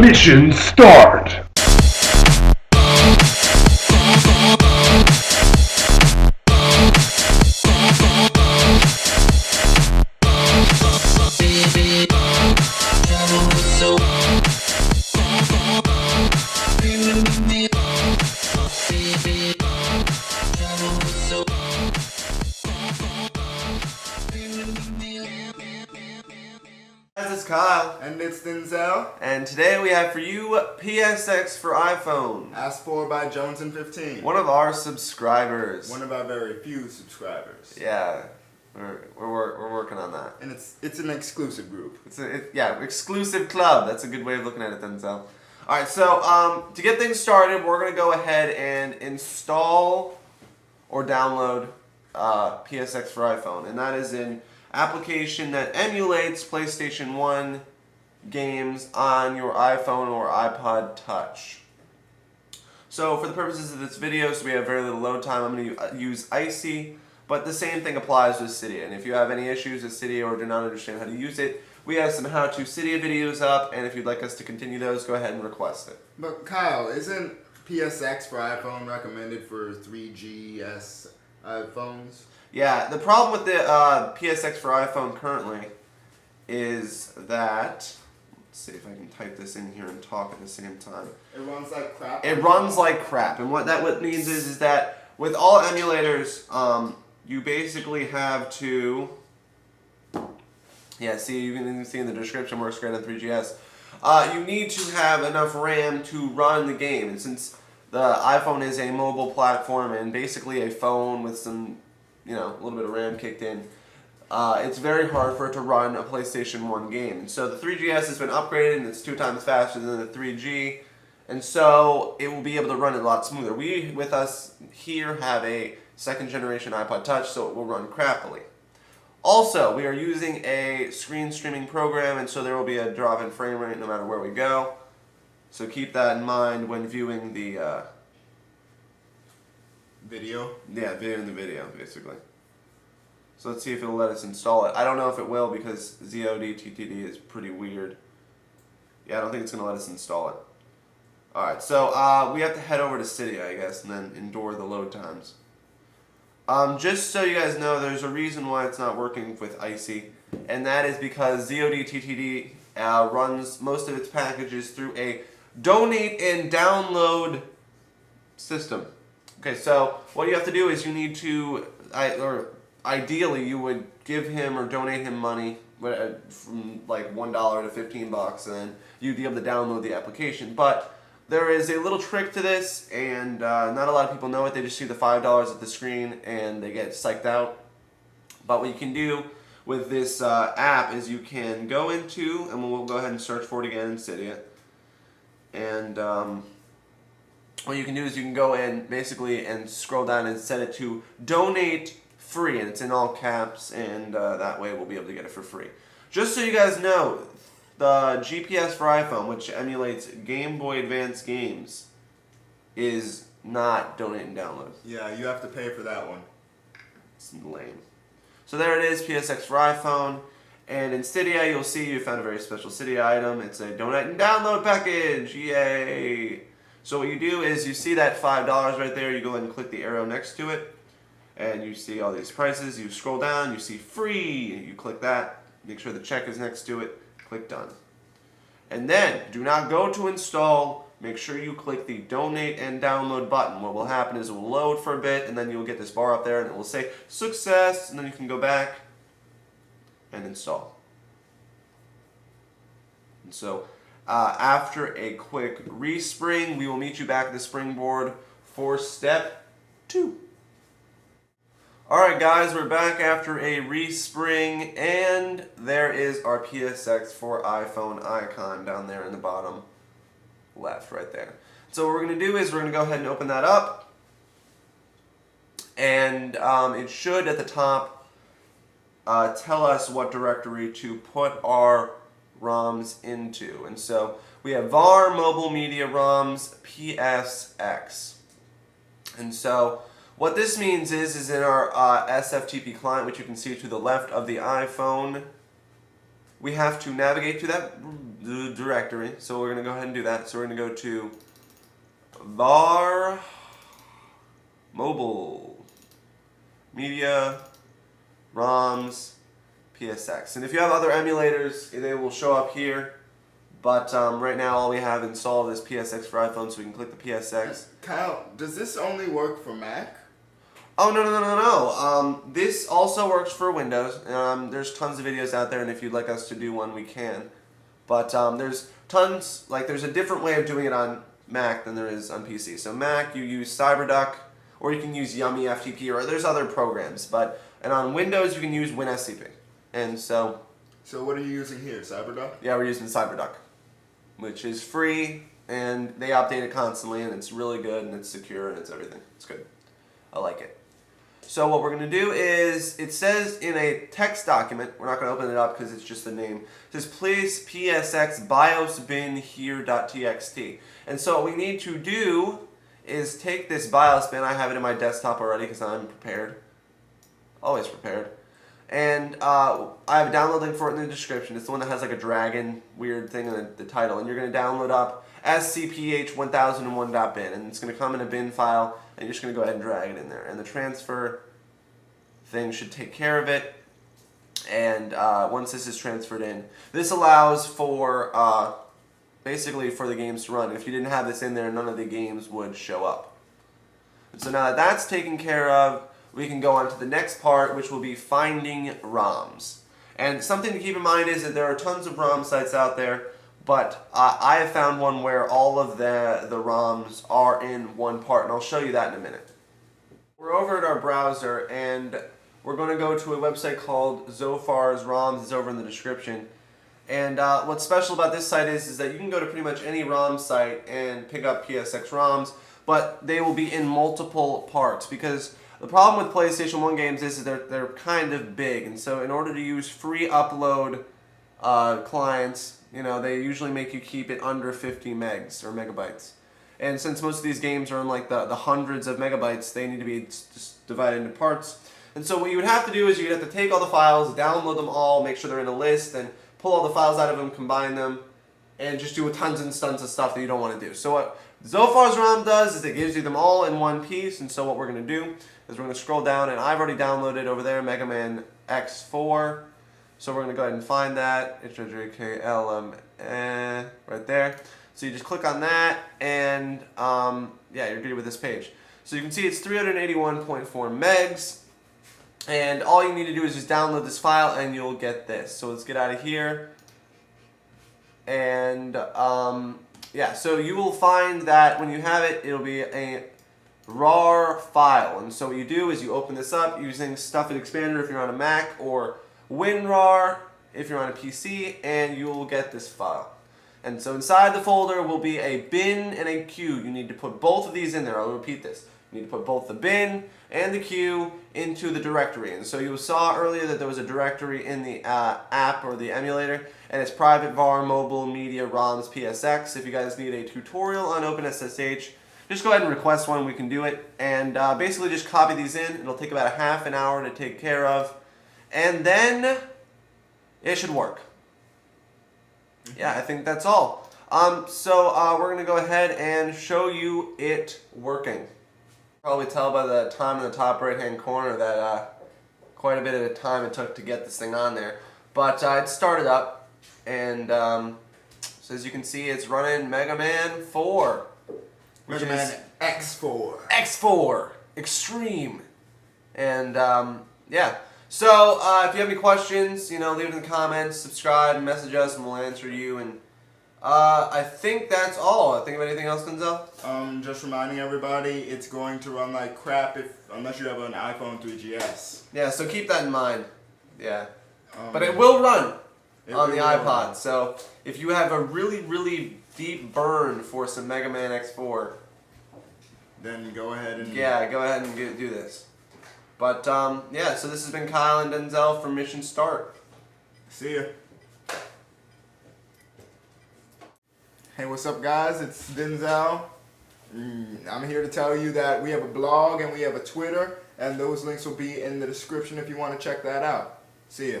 Mission start! This is Kyle. And it's Denzel. And today we have for you psx for iPhone. Asked for by Johnson15. One of our subscribers. One of our very few subscribers. Yeah, we're working on that. And it's an exclusive group. Yeah, exclusive club. That's a good way of looking at it, Denzel. Alright, so to get things started, we're going to go ahead and install or download psx for iPhone. And that is an application that emulates PlayStation 1 games on your iPhone or iPod Touch. So for the purposes of this video, so we have very little load time, I'm going to use Icy, but the same thing applies with Cydia. And if you have any issues with Cydia or do not understand how to use it, we have some how-to Cydia videos up, and if you'd like us to continue those, go ahead and request it. But Kyle, isn't psx for iPhone recommended for 3GS iPhones? Yeah, the problem with the psx for iPhone currently is that, let's see if I can type this in here and talk at the same time. It runs like crap? It runs like crap, and what means is that with all emulators, you basically have to, yeah, see, you can see in the description, works great on 3GS. You need to have enough RAM to run the game, and since the iPhone is a mobile platform and basically a phone with some, a little bit of RAM kicked in, it's very hard for it to run a PlayStation 1 game. And so the 3GS has been upgraded and it's 2 times faster than the 3G, and so it will be able to run it a lot smoother. We, with us here, have a second generation iPod Touch, so it will run crappily. Also, we are using a screen streaming program, and so there will be a drop in frame rate no matter where we go. So keep that in mind when viewing the video? Yeah, viewing the video, basically. So let's see if it'll let us install it. I don't know if it will because ZODTTD is pretty weird. Yeah, I don't think it's going to let us install it. Alright, so we have to head over to Cydia, I guess, and then endure the load times. Just so you guys know, there's a reason why it's not working with Icy, and that is because ZODTTD runs most of its packages through a donate and download system. Okay, so what you have to do is you need to, or ideally you would give him or donate him money from like $1 to 15 bucks, and then you'd be able to download the application. But there is a little trick to this, and not a lot of people know it. They just see the $5 at the screen and they get psyched out. But what you can do with this app is you can go into, and we'll go ahead and search for it again in Cydia, and what you can do is you can go in basically and scroll down and set it to donate free, and it's in all caps, and that way we'll be able to get it for free. Just so you guys know, the GPS for iPhone, which emulates Game Boy Advance games, is not donate and download. Yeah, you have to pay for that one. It's lame. So there it is, psx for iPhone, and in Cydia you'll see you found a very special Cydia item. It's a donate and download package, yay! So what you do is you see that $5 right there, you go ahead and click the arrow next to it, and you see all these prices. You scroll down, you see free, you click that, make sure the check is next to it, click done. And then, do not go to install, make sure you click the donate and download button. What will happen is it will load for a bit, and then you'll get this bar up there, and it will say success, and then you can go back and install. And so, after a quick respring, we will meet you back at the springboard for step 2. Alright guys, we're back after a respring, and there is our psx for iPhone icon down there in the bottom left, right there. So what we're going to do is we're going to go ahead and open that up, and it should at the top tell us what directory to put our ROMs into. And so we have var mobile media ROMs psx. And so what this means is in our SFTP client, which you can see to the left of the iPhone, we have to navigate to that the directory. So we're going to go ahead and do that. So we're going to go to var mobile media ROMs psx. And if you have other emulators, they will show up here. But right now, all we have installed is psx for iPhone, so we can click the psx. Kyle, does this only work for Mac? Oh, no. This also works for Windows. There's tons of videos out there, and if you'd like us to do one, we can. But there's tons, there's a different way of doing it on Mac than there is on PC. So Mac, you use CyberDuck, or you can use Yummy FTP, or there's other programs. And on Windows, you can use WinSCP. And so... So what are you using here, CyberDuck? Yeah, we're using CyberDuck, which is free, and they update it constantly, and it's really good, and it's secure, and it's everything. It's good. I like it. So what we're going to do is, it says in a text document, we're not going to open it up because it's just the name, it says please psx bios bin here.txt. And so what we need to do is take this BIOS bin, I have it in my desktop already because I'm prepared, always prepared, and I have a download link for it in the description. It's the one that has like a dragon weird thing in the title, and you're going to download up scph1001.bin, and it's going to come in a bin file, and you're just going to go ahead and drag it in there, and the transfer thing should take care of it. And once this is transferred in, this allows for basically for the games to run. If you didn't have this in there, none of the games would show up. And so now that that's taken care of, we can go on to the next part, which will be finding ROMs. And something to keep in mind is that there are tons of ROM sites out there, but I have found one where all of the ROMs are in one part, and I'll show you that in a minute. We're over at our browser, and we're going to go to a website called Zofar's ROMs. It's over in the description. And what's special about this site is that you can go to pretty much any ROM site and pick up PSX ROMs, but they will be in multiple parts, because the problem with PlayStation 1 games is that they're kind of big, and so in order to use free upload clients, they usually make you keep it under 50 megs or megabytes. And since most of these games are in the hundreds of megabytes, they need to be just divided into parts. And so what you would have to do is you'd have to take all the files, download them all, make sure they're in a list, and pull all the files out of them, combine them, and just do tons and tons of stuff that you don't want to do. So what Zofar's ROM does is it gives you them all in one piece, and so what we're going to do is we're going to scroll down, and I've already downloaded over there Mega Man X4. So we're going to go ahead and find that. HJKLM right there. So you just click on that, and yeah, you're good with this page. So you can see it's 381.4 megs, and all you need to do is just download this file, and you'll get this. So let's get out of here, and yeah, so you will find that when you have it, it'll be a RAR file, and so what you do is you open this up using Stuff It Expander if you're on a Mac, or WinRAR if you're on a PC, and you will get this file. And so inside the folder will be a bin and a queue. You need to put both of these in there. I'll repeat this. You need to put both the bin and the queue into the directory. And so you saw earlier that there was a directory in the app or the emulator, and it's private var mobile media ROMs psx. If you guys need a tutorial on OpenSSH, just go ahead and request one. We can do it. And basically just copy these in. It'll take about a half an hour to take care of. And then it should work. Yeah, I think that's all. So we're going to go ahead and show you it working. Probably tell by the time in the top right hand corner that quite a bit of the time it took to get this thing on there. But it started up, and so as you can see, it's running Mega Man 4. Mega Man X4. X4 Extreme. And yeah. So if you have any questions, leave it in the comments, subscribe, message us, and we'll answer you. And I think that's all. Think of anything else, Denzel? Just reminding everybody, it's going to run like crap unless you have an iPhone 3GS. Yeah, so keep that in mind. Yeah. But it will run on the iPod. Run. So if you have a really, really deep burn for some Mega Man X4, then go ahead and... Yeah, go ahead and do this. But, yeah, so this has been Kyle and Denzel from Mission Start. See ya. Hey, what's up, guys? It's Denzel. I'm here to tell you that we have a blog and we have a Twitter, and those links will be in the description if you want to check that out. See ya.